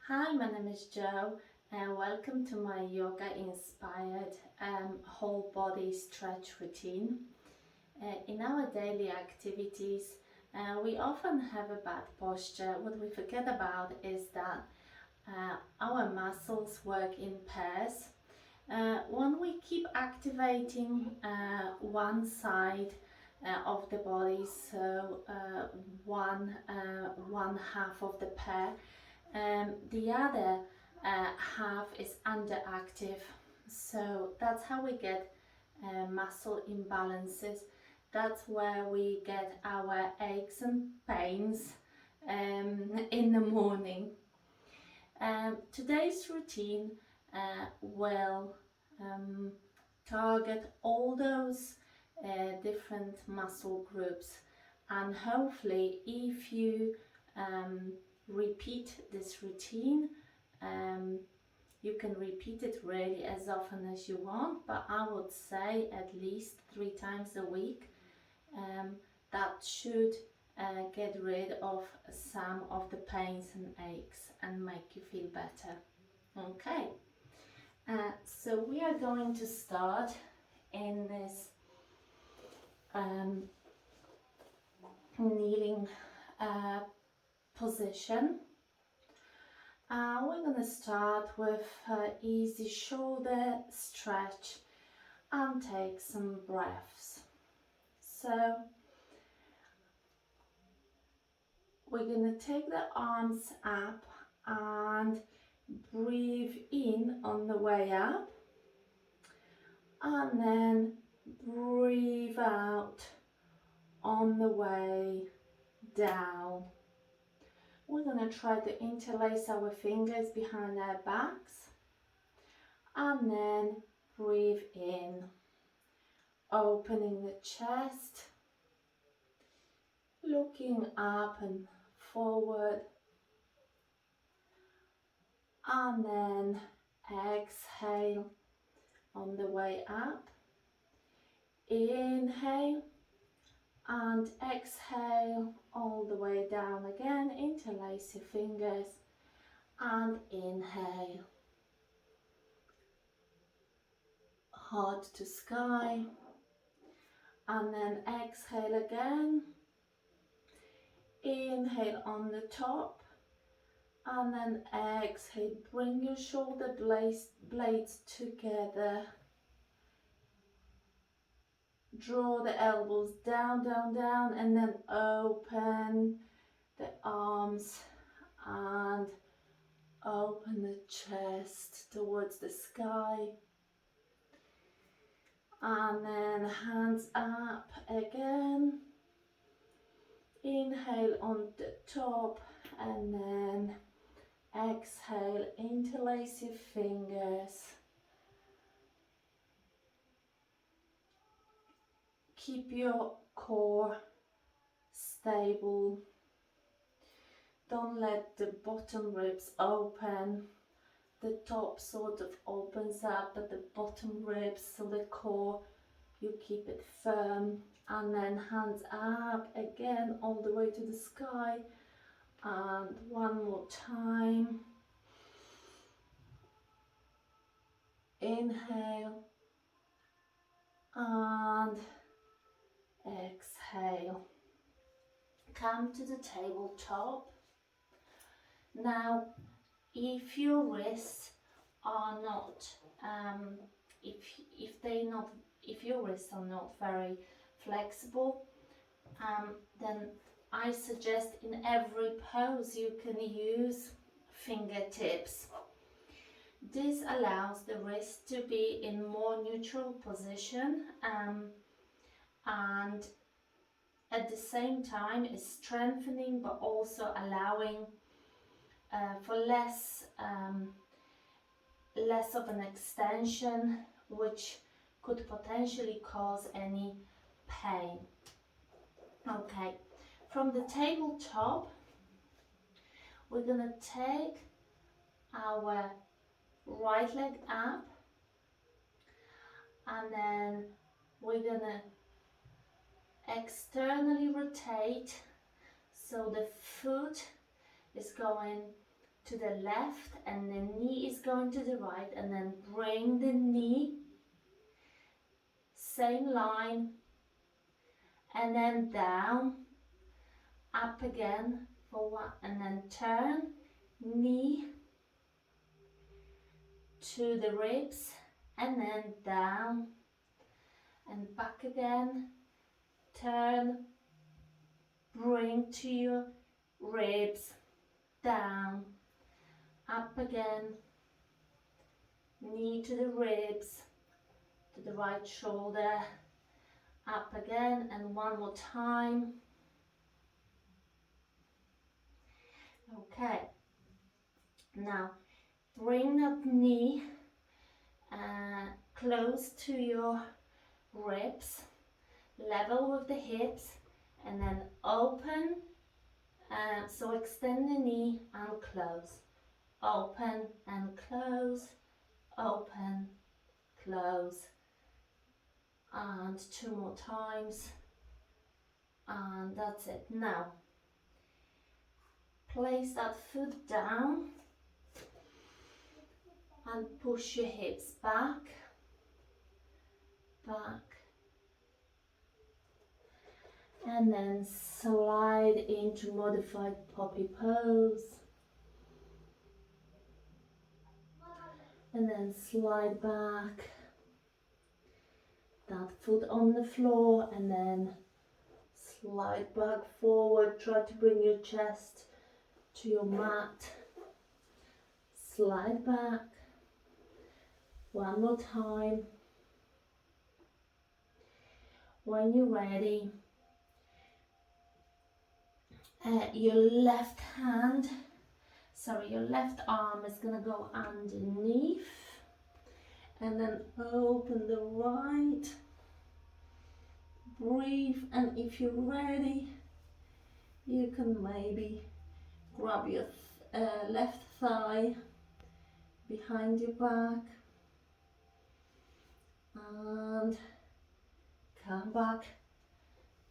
Hi, my name is Jo and welcome to my yoga inspired whole body stretch routine. In our daily activities, we often have a bad posture. What we forget about is that our muscles work in pairs. When we keep activating one side of the body, so one half of the pair, the other half is underactive. So that's how we get muscle imbalances. That's where we get our aches and pains in the morning. Today's routine will target all those different muscle groups, and hopefully if you repeat this routine, you can repeat it really as often as you want, but I would say at least 3 times a week. That should get rid of some of the pains and aches and make you feel better. Okay, so we are going to start in this kneeling position. We're going to start with easy shoulder stretch and take some breaths. So we're going to take the arms up and breathe in on the way up, and then breathe out on the way down. We're going to try to interlace our fingers behind our backs, and then breathe in, opening the chest, looking up and forward, and then exhale on the way up. Inhale and exhale all the way down again. Interlace your fingers and inhale, heart to sky, and then exhale again. Inhale on the top, and then exhale. Bring your shoulder blades together. Draw the elbows down, down, down, and then open the arms and open the chest towards the sky. And then hands up again. Inhale on the top, and then exhale, interlace your fingers. Keep your core stable. Don't let the bottom ribs open. The top sort of opens up, but the bottom ribs, so the core, you keep it firm. And then hands up again all the way to the sky. And one more time. Inhale and exhale. Come to the tabletop. Now, if your wrists are not, if your wrists are not very flexible, then I suggest in every pose you can use fingertips. This allows the wrist to be in more neutral position, and at the same time is strengthening, but also allowing for less of an extension, which could potentially cause any pain. Okay, from the tabletop, we're going to take our right leg up, and then we're going to externally rotate, so the foot is going to the left and the knee is going to the right, and then bring the knee, same line, and then down, up again for one, and then turn, knee to the ribs, and then down and back again, turn, bring to your ribs, down, up again, knee to the ribs, to the right shoulder, up again, and one more time. Okay, now bring that knee close to your ribs, level with the hips, and then open, so extend the knee and close, open and close, open, close, and two more times, and that's it. Now place that foot down and push your hips back, and then slide into modified poppy pose, and then slide back, that foot on the floor, and then slide back forward. Try to bring your chest to your mat, slide back, one more time. When you're ready, your left arm is gonna go underneath, and then open the right, breathe, and if you're ready, you can maybe grab your left thigh behind your back and come back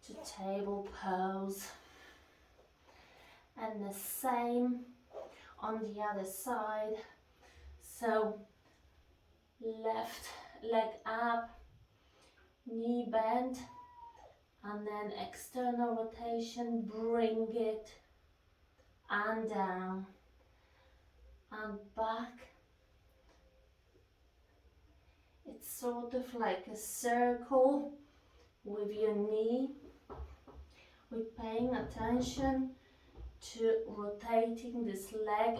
to table pose, and the same on the other side. So left leg up, knee bend, and then external rotation, bring it and down and back. It's sort of like a circle with your knee. We're paying attention to rotating this leg,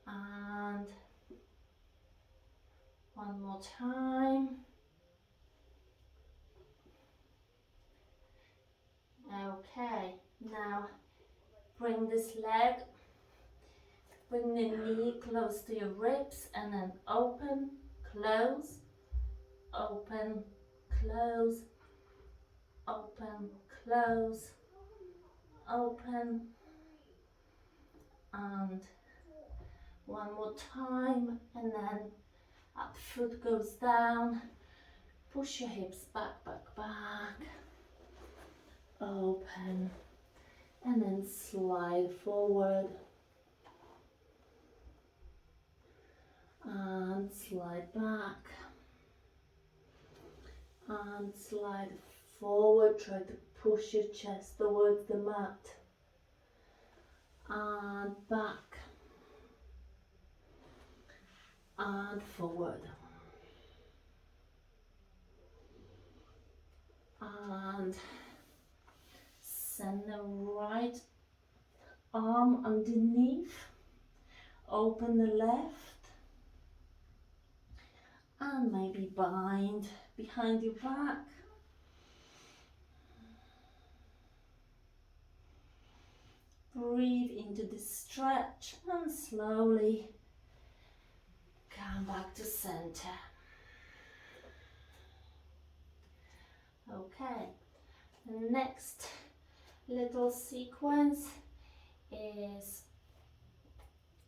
and one more time. Okay, now bring this leg, bring the knee close to your ribs, and then open, close, open, close, open, close, open, and one more time, and then that foot goes down, push your hips back, back, back, open, and then slide forward, and slide back, and slide forward. Try to push your chest towards the mat, and back, and forward, and send the right arm underneath, open the left, and maybe bind behind your back. Breathe into the stretch and slowly come back to center. Okay, the next little sequence is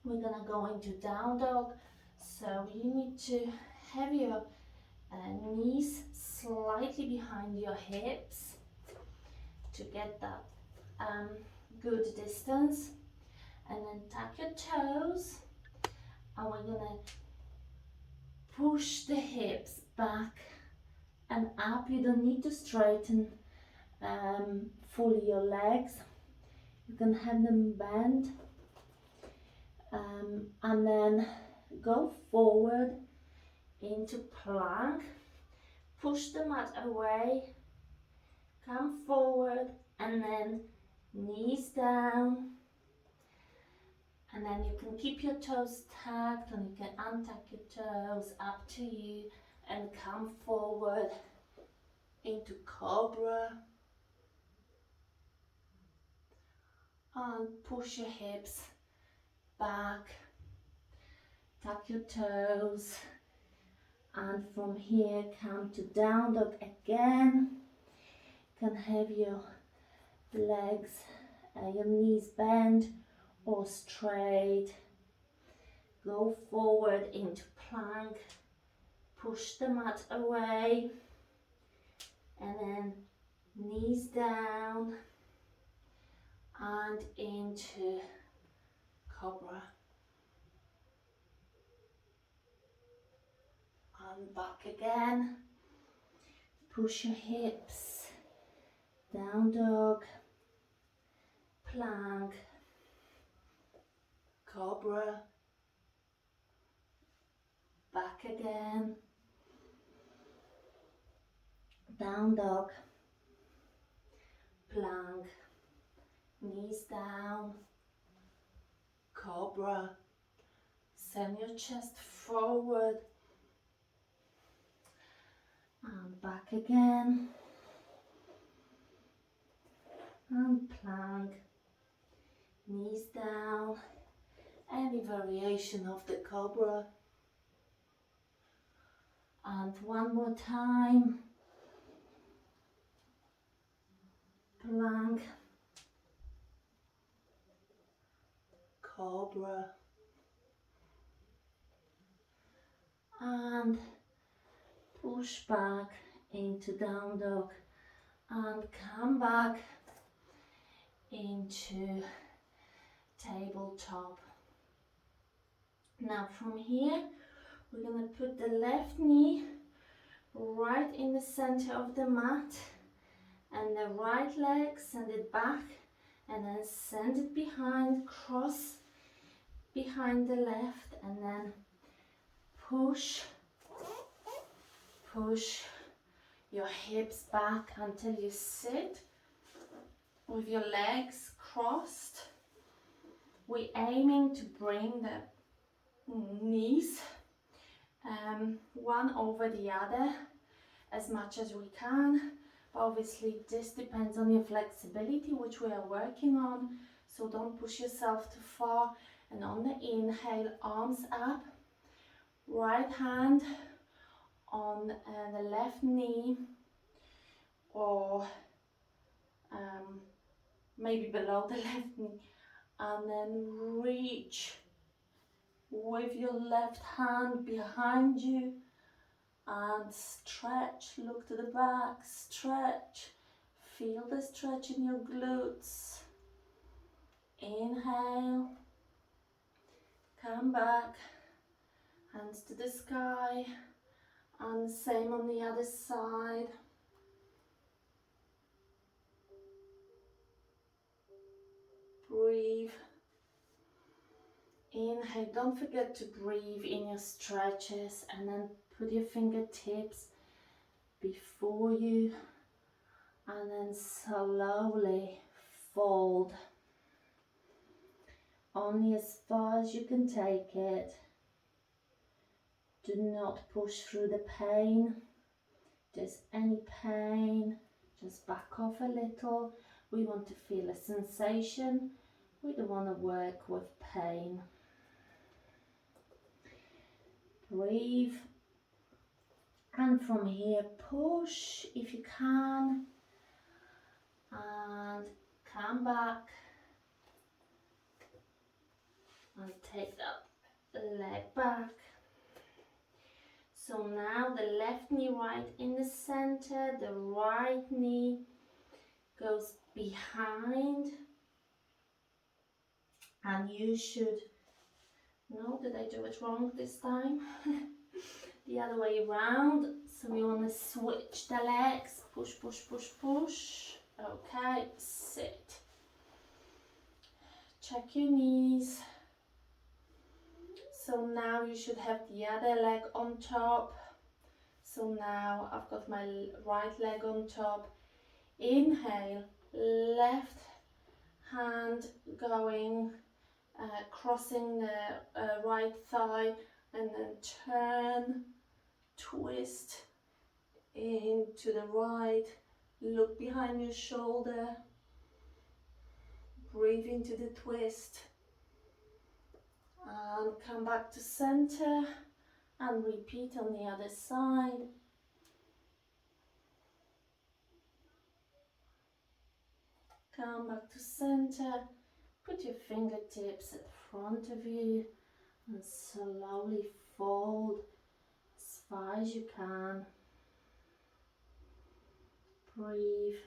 we're gonna go into down dog. So you need to have your knees slightly behind your hips to get that good distance, and then tuck your toes, and we're gonna push the hips back and up. You don't need to straighten fully your legs. You can have them bend, and then go forward into plank. Push the mat away, come forward, and then knees down. And then you can keep your toes tucked, and you can untuck your toes, up to you, and come forward into cobra. And push your hips back, tuck your toes, and from here come to down dog again. You can have your legs, your knees bent or straight. Go forward into plank, push the mat away, and then knees down and into cobra. And back again. Push your hips, down dog, plank, cobra, back again, down dog, plank, knees down, cobra. Send your chest forward and back again, and plank, knees down, any variation of the cobra. And one more time, plank, cobra, and push back into down dog, and come back into tabletop. Now from here we're going to put the left knee right in the center of the mat, and the right leg send it back, and then send it behind, cross behind the left, and then push your hips back until you sit with your legs crossed. We're aiming to bring the knees one over the other as much as we can. But obviously this depends on your flexibility, which we are working on, so don't push yourself too far. And on the inhale, arms up, right hand on the left knee, or maybe below the left knee, and then reach with your left hand behind you and stretch. Look to the back, stretch, feel the stretch in your glutes. Inhale, come back, hands to the sky, and same on the other side. Breathe. Inhale, don't forget to breathe in your stretches, and then put your fingertips before you, and then slowly fold only as far as you can take it. Do not push through the pain. If there's any pain, just back off a little. We want to feel a sensation. We don't want to work with pain. Breathe, and from here push if you can, and come back and take that leg back. So now the left knee right in the center, the right knee goes behind, and you should, no, did I do it wrong this time? The other way around. So we want to switch the legs, push, push, push, push. Okay, sit. Check your knees. So now you should have the other leg on top. So now I've got my right leg on top. Inhale, left hand going, crossing the right thigh, and then turn, twist into the right, look behind your shoulder, breathe into the twist, and come back to center, and repeat on the other side. Come back to center, put your fingertips at the front of you, and slowly fold as far as you can. Breathe.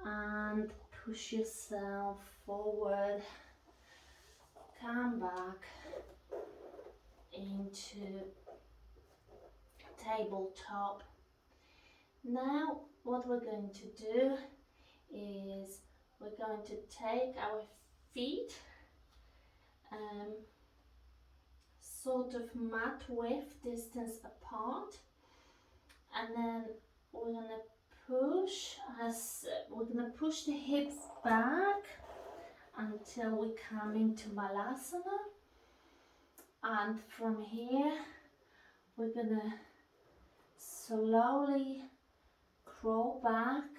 And push yourself forward. Come back into tabletop. Now what we're going to do is we're going to take our feet sort of mat width distance apart, and then we're going to push the hips back until we come into Malasana, and from here we're going to slowly crawl back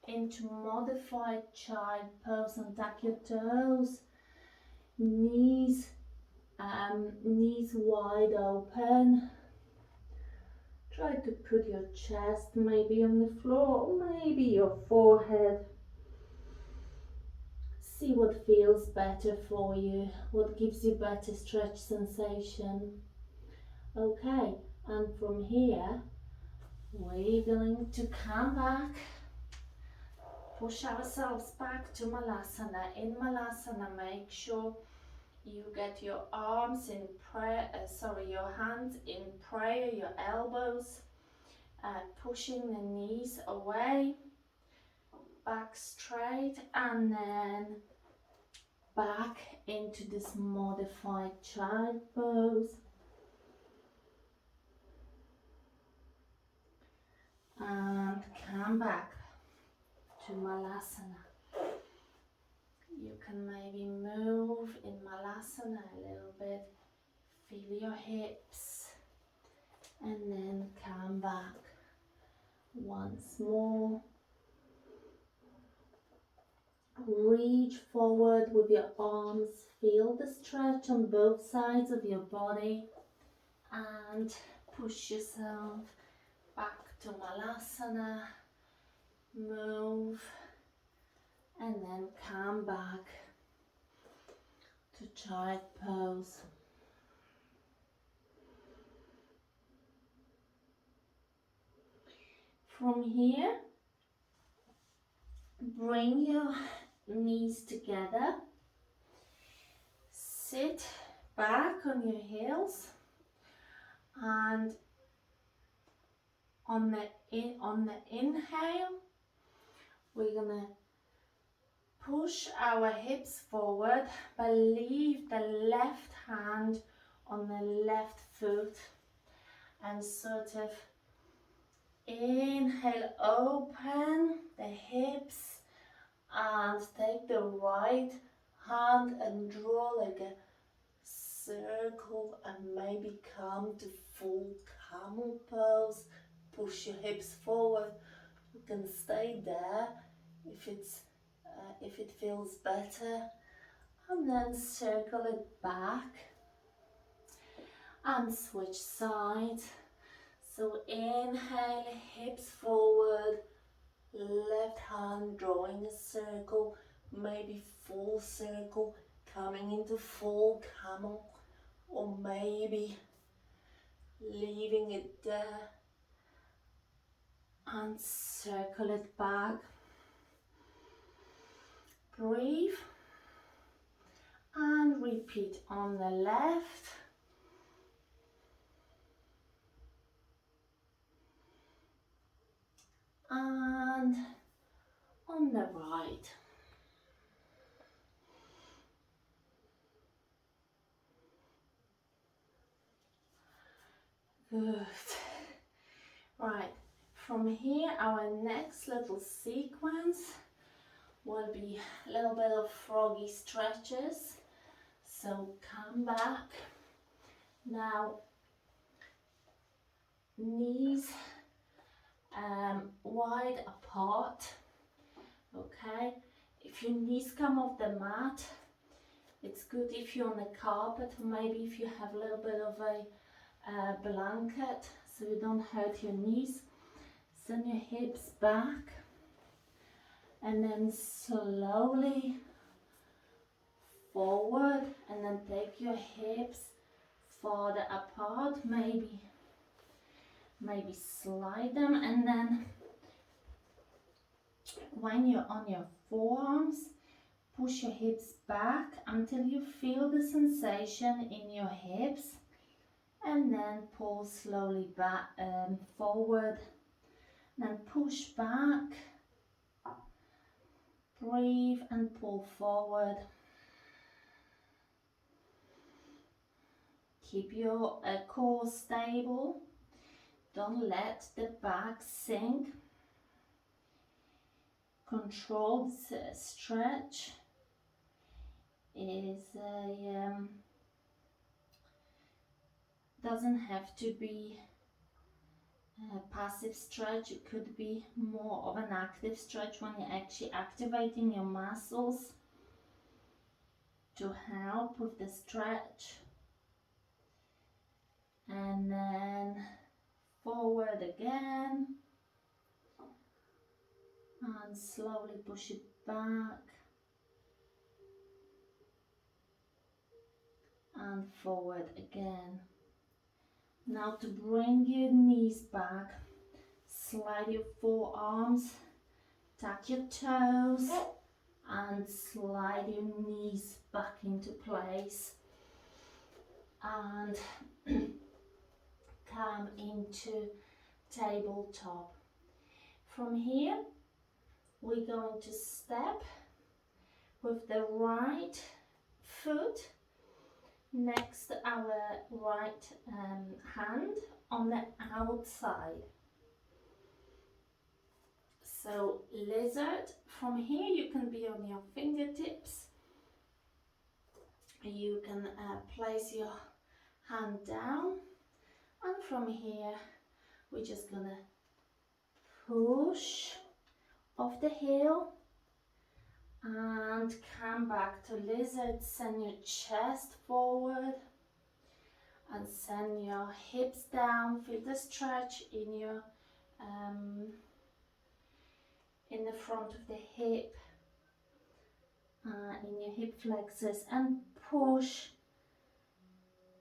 into modified child pose and tuck your toes, knees wide open. Try to put your chest maybe on the floor, maybe your forehead. See what feels better for you, what gives you better stretch sensation. Okay, and from here we're going to come back, push ourselves back to Malasana. In Malasana, make sure you get your arms in prayer, your hands in prayer, your elbows, pushing the knees away, back straight, and then back into this modified child pose. And come back to Malasana. You can maybe move in Malasana a little bit, feel your hips, and then come back once more. Reach forward with your arms, feel the stretch on both sides of your body, and push yourself back to Malasana. Move, and then come back to child pose. From here, bring your knees together, sit back on your heels, and on the inhale, we're gonna push our hips forward, but leave the left hand on the left foot, and sort of inhale, open the hips, and take the right hand and draw like a circle, and maybe come to full camel pose. Push your hips forward. You can stay there if it feels better, and then circle it back and switch sides. So inhale, hips forward, left hand drawing a circle, maybe full circle, coming into full camel, or maybe leaving it there and circle it back. Breathe and repeat on the left. And on the right. Good. Right, from here our next little sequence will be a little bit of froggy stretches. So come back. Now knees wide apart. Okay, if your knees come off the mat, it's good if you're on the carpet, or maybe if you have a little bit of a blanket so you don't hurt your knees. Send your hips back and then slowly forward, and then take your hips farther apart, maybe slide them, and then when you're on your forearms, push your hips back until you feel the sensation in your hips, and then pull slowly back forward, then push back, breathe and pull forward. Keep your core stable, don't let the back sink. Controlled stretch is doesn't have to be a passive stretch. It could be more of an active stretch when you're actually activating your muscles to help with the stretch. And then forward again and slowly push it back and forward again. Now to bring your knees back, slide your forearms, tuck your toes and slide your knees back into place, and come into tabletop. From here we're going to step with the right foot next to our right hand on the outside. So lizard, from here you can be on your fingertips, you can place your hand down, and from here we're just gonna push off the heel and come back to lizard. Send your chest forward and send your hips down. Feel the stretch in your in the front of the hip, in your hip flexors, and push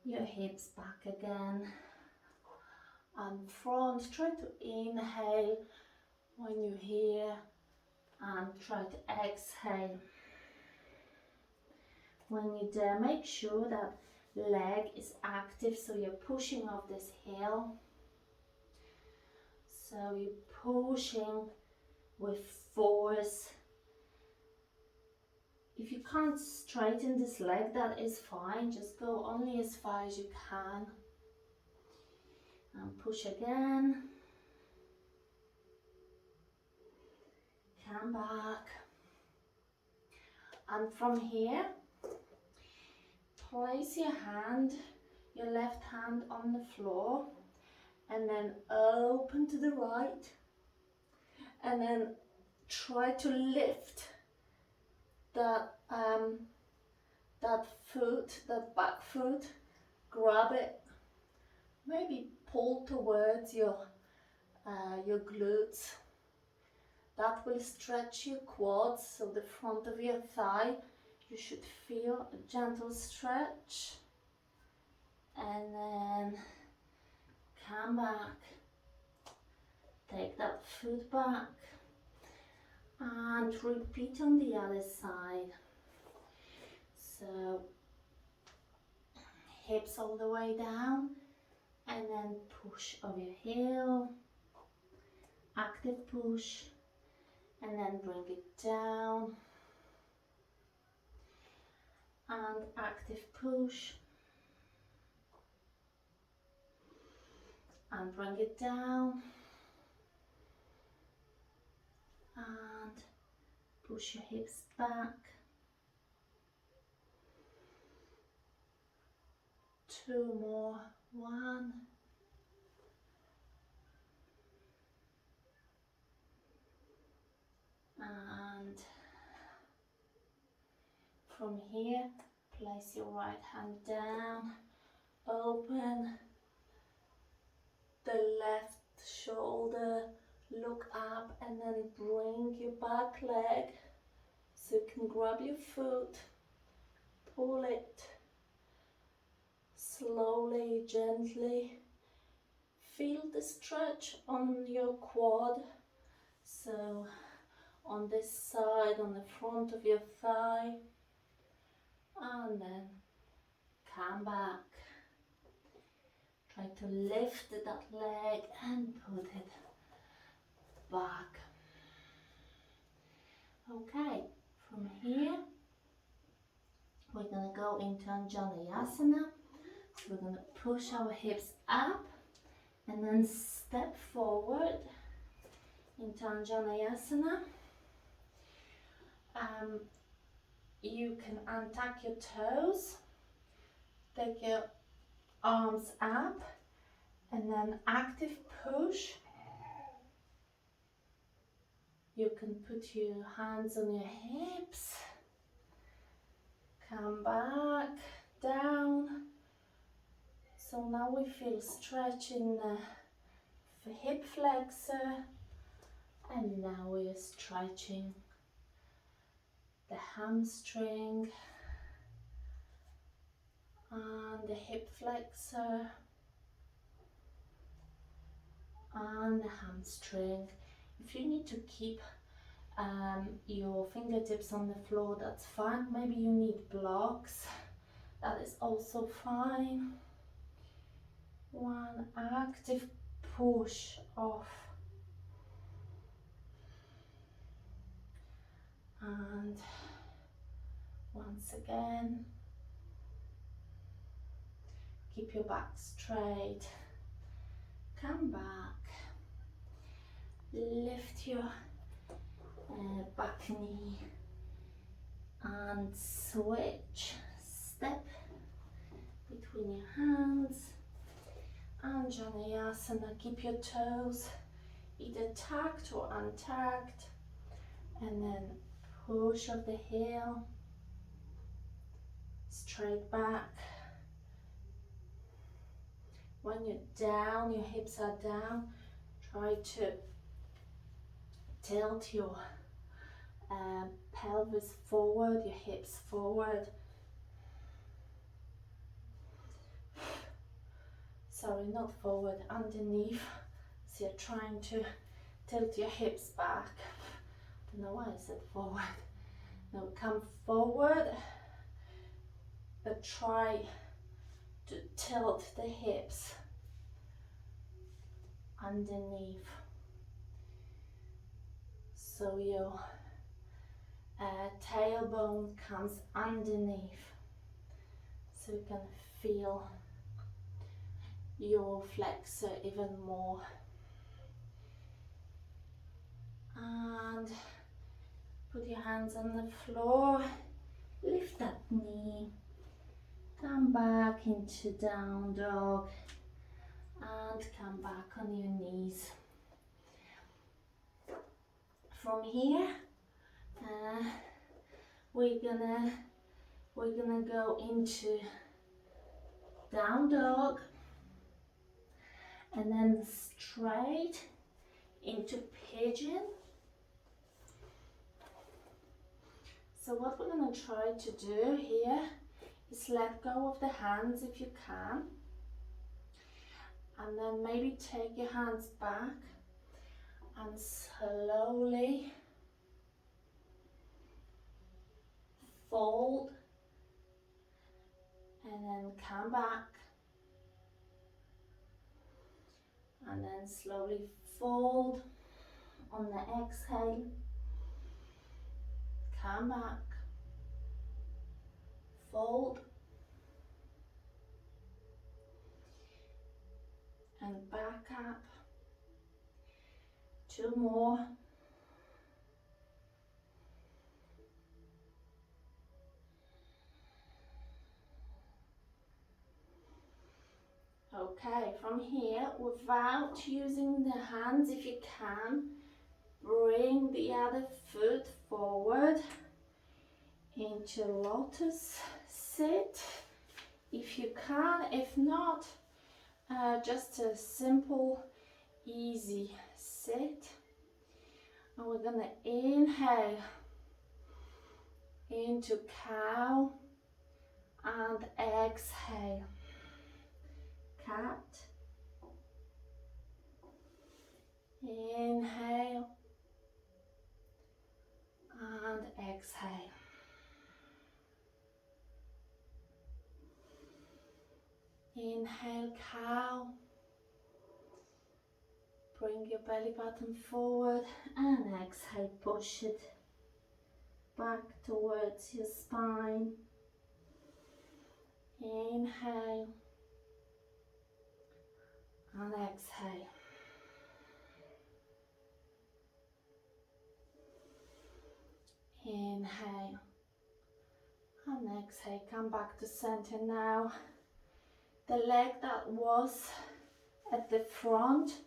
your hips back again and front. Try to inhale when you're here and try to exhale when you're there. Make sure that leg is active, so you're pushing off this heel, so you're pushing with force. If you can't straighten this leg, that is fine, just go only as far as you can and push again. Come back, and from here place your left hand on the floor, and then open to the right, and then try to lift that back foot, grab it, maybe pull towards your glutes. That will stretch your quads, so the front of your thigh, you should feel a gentle stretch, and then come back, take that foot back and repeat on the other side. So hips all the way down and then push of your heel, active push, and then bring it down and active push and bring it down and push your hips back. 2 more. 1, and from here place your right hand down, open the left shoulder, look up, and then bring your back leg so you can grab your foot, pull it slowly, gently. Feel the stretch on your quad, so on this side, on the front of your thigh, and then come back. Try to lift that leg and put it back. Okay, from here we're going to go into Anjana Yasana. So we're going to push our hips up and then step forward into Anjana Yasana. You can untuck your toes, take your arms up, and then active push. You can put your hands on your hips, come back, down. So now we feel stretching the hip flexor, and now we are stretching the hamstring and the hip flexor and the hamstring. If you need to keep your fingertips on the floor, that's fine. Maybe you need blocks, that is also fine. 1 active push off, and once again keep your back straight, come back, lift your back knee and switch, step between your hands. Anjana Yasana, keep your toes either tucked or untucked, and then push of the heel, straight back. When you're down, your hips are down, try to tilt your pelvis forward, your hips forward. Sorry, not forward, underneath. So you're trying to tilt your hips back. I don't know why I said forward. Now come forward, but try to tilt the hips underneath. So your tailbone comes underneath. So you can feel your flexor even more. And put your hands on the floor, lift that knee, come back into down dog, and come back on your knees. From here, we're gonna go into down dog, and then straight into pigeon. So what we're going to try to do here is let go of the hands if you can, and then maybe take your hands back and slowly fold, and then come back, and then slowly fold on the exhale, come back, fold, and back up. 2 more. Okay, from here, without using the hands, if you can, bring the other foot forward into lotus sit, if you can. If not, just a simple, easy sit. And we're gonna inhale into cow and exhale, cat. Inhale and exhale. Inhale, cow. Bring your belly button forward, and exhale, push it back towards your spine. Inhale and exhale. Inhale and exhale. Come back to center now. The leg that was at the front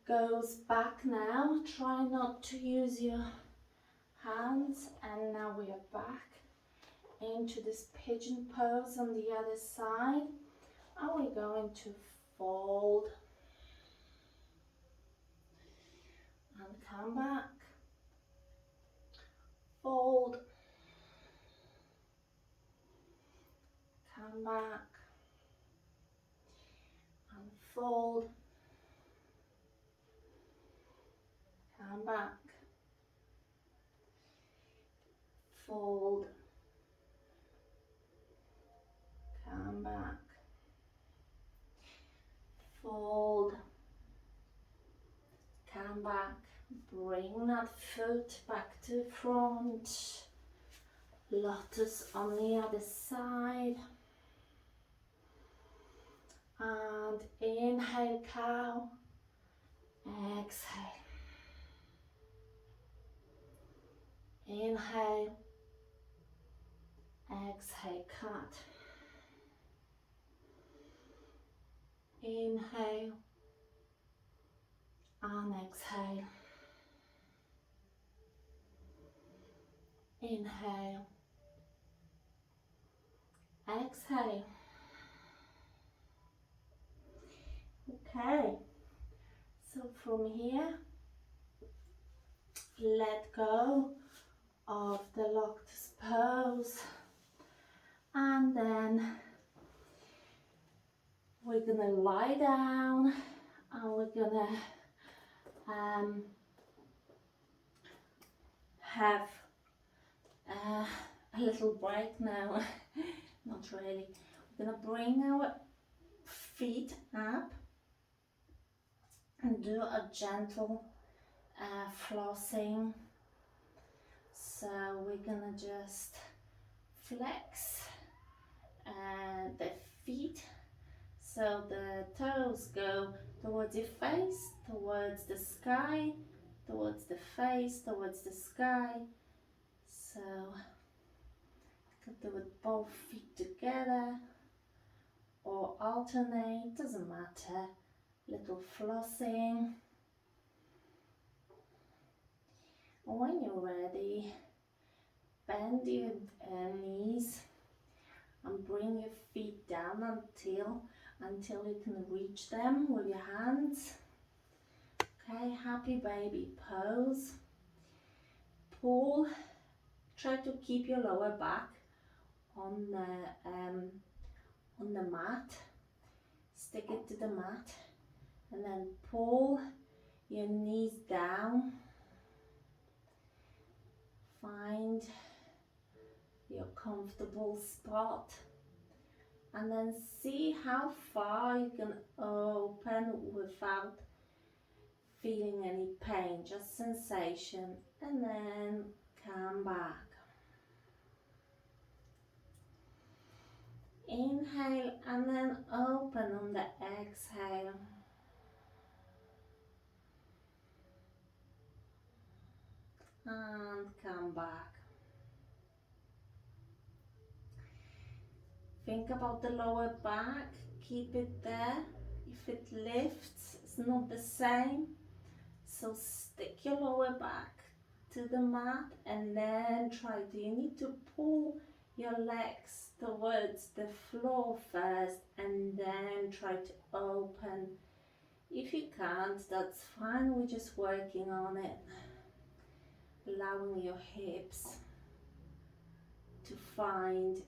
goes back now. Try not to use your hands. And now we are back into this pigeon pose on the other side. And we're going to fold and come back. Fold, come back, and fold, come back, fold, come back, fold, come back. Bring that foot back to front. Lotus on the other side. And inhale, cow. Exhale. Inhale. Exhale, cat. Inhale. And exhale. Inhale. Exhale. Okay, so from here, let go of the lotus pose, and then we're gonna lie down, and we're gonna have a little break now. Not really. We're gonna bring our feet up and do a gentle flossing. So we're gonna just flex the feet so the toes go towards your face, towards the sky, towards the face, towards the sky. So you can do it both feet together or alternate, doesn't matter. Little flossing. And when you're ready, bend your knees and bring your feet down until you can reach them with your hands. Okay, happy baby pose. Pull. Try to keep your lower back on the mat. Stick it to the mat, and then pull your knees down. Find your comfortable spot and then see how far you can open without feeling any pain, just sensation, and then come back. Inhale and then open on the exhale. And come back. Think about the lower back, keep it there. If it lifts, it's not the same. So stick your lower back to the mat and then try to, you need to pull your legs towards the floor first and then try to open. If you can't, that's fine, we're just working on it. Allowing your hips to find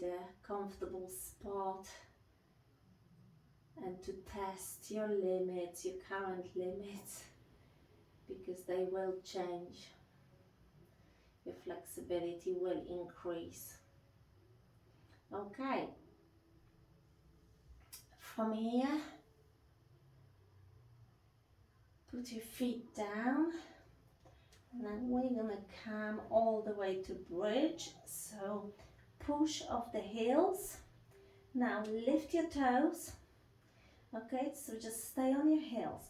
a comfortable spot and to test your limits, your current limits, because they will change. Your flexibility will increase. Okay, from here, put your feet down and then we're gonna come all the way to bridge. So push off the heels. Now lift your toes. Okay, so just stay on your heels.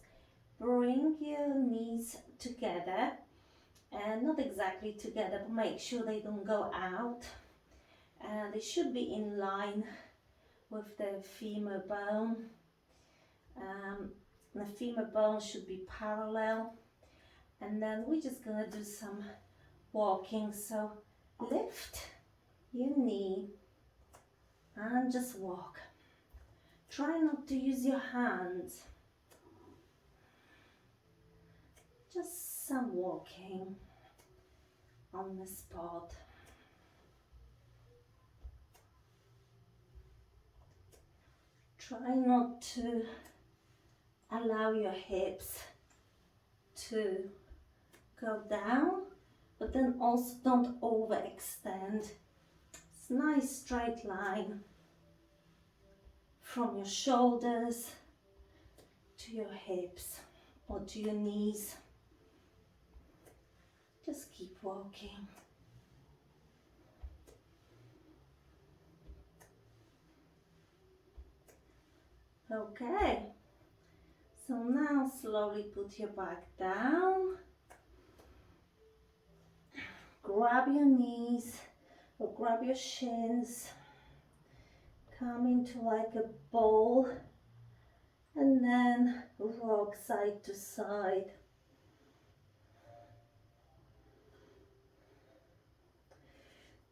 Bring your knees together, and not exactly together, but make sure they don't go out. They should be in line with the femur bone. The femur bone should be parallel. And then we're just gonna do some walking. So lift your knee and just walk. Try not to use your hands. Just some walking on the spot. Try not to allow your hips to go down, but then also don't overextend. It's a nice straight line from your shoulders to your hips or to your knees. Just keep walking. Okay, so now slowly put your back down. Grab your knees or grab your shins. Come into like a ball and then rock side to side.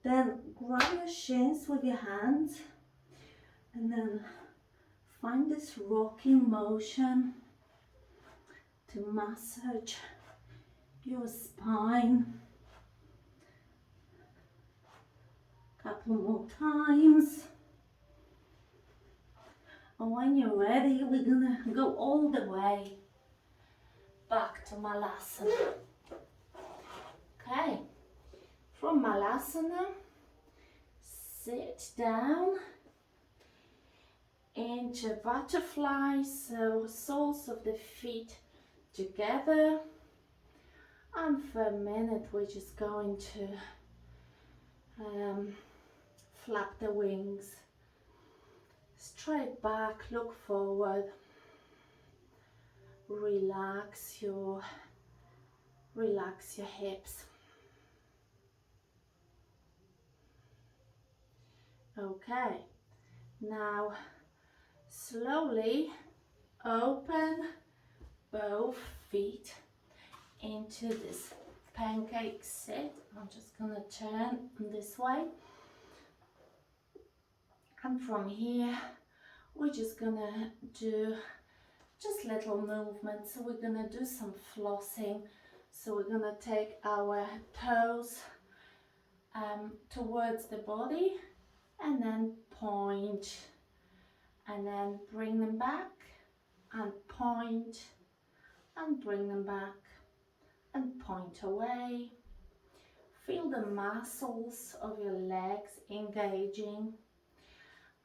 Then grab your shins with your hands and then find this rocking motion to massage your spine. Couple more times. And when you're ready, we're gonna go all the way back to Malasana. Okay, from Malasana, sit down into butterfly, so soles of the feet together. And for a minute, we're just going to flap the wings. Straight back, look forward. Relax your hips. Okay, now slowly open both feet into this pancake sit. I'm just gonna turn this way. And from here, we're just gonna do just little movements. So we're gonna do some flossing. So we're gonna take our toes towards the body and then point and then bring them back and point, and bring them back and point away. Feel the muscles of your legs engaging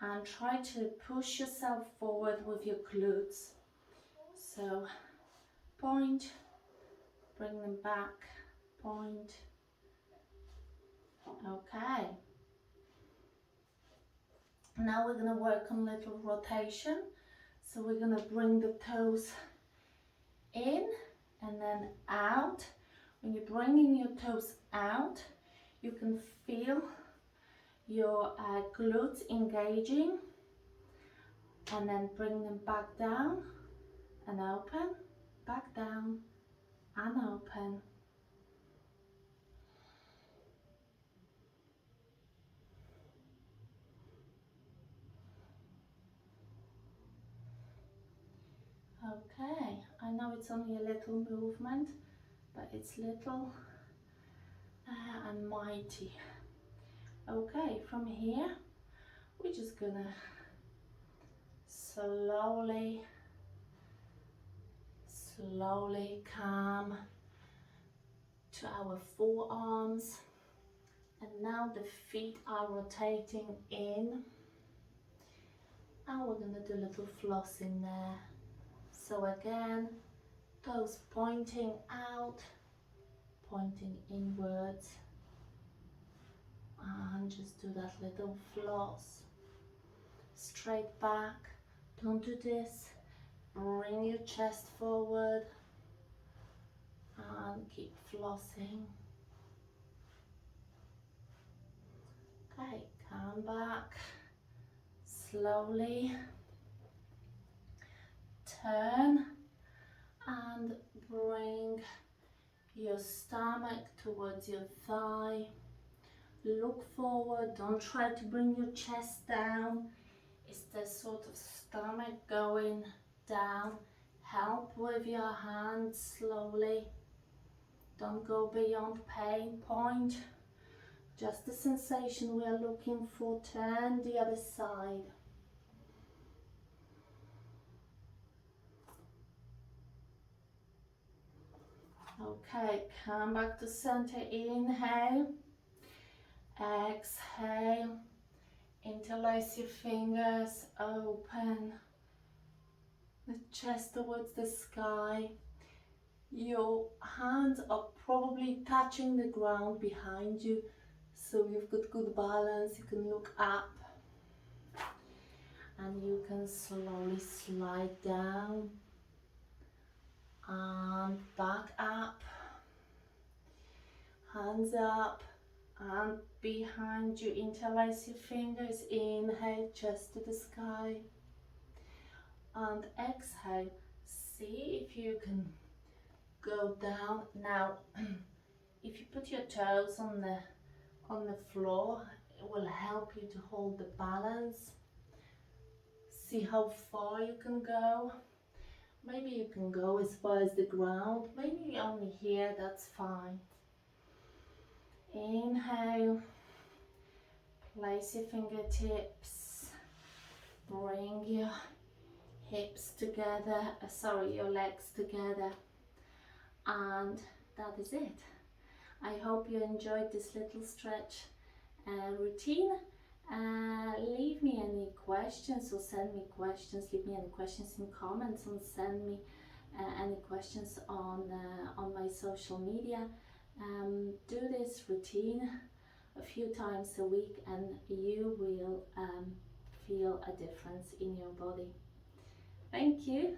and try to push yourself forward with your glutes. So point, bring them back, point. Okay. Now we're going to work on little rotation. So we're going to bring the toes in and then out. When you're bringing your toes out, you can feel your glutes engaging, and then bring them back down and open, back down and open. Okay, I know it's only a little movement, but it's little and mighty. Okay, from here, we're just gonna slowly come to our forearms, and now the feet are rotating in, and we're gonna do a little flossing there. So again, toes pointing out, pointing inwards, and just do that little floss. Straight back, don't do this, bring your chest forward and keep flossing. Okay, come back, slowly turn and bring your stomach towards your thigh. Look forward, don't try to bring your chest down. It's the sort of stomach going down. Help with your hands slowly. Don't go beyond pain point. Just the sensation we are looking for. Turn the other side. Okay, come back to center. Inhale. Exhale. Interlace your fingers. Open the chest towards the sky. Your hands are probably touching the ground behind you, so you've got good balance. You can look up and you can slowly slide down and back up, hands up and behind you. Interlace your fingers. Inhale, chest to the sky, and exhale. See if you can go down. Now if you put your toes on the floor, it will help you to hold the balance. See how far you can go. Maybe you can go as far as the ground, maybe only here, that's fine. Inhale, place your fingertips, bring your hips together, your legs together, and that is it. I hope you enjoyed this little stretch routine. Leave me any questions, or send me questions. Leave me any questions in comments, and send me any questions on my social media. Do this routine a few times a week and you will feel a difference in your body. Thank you.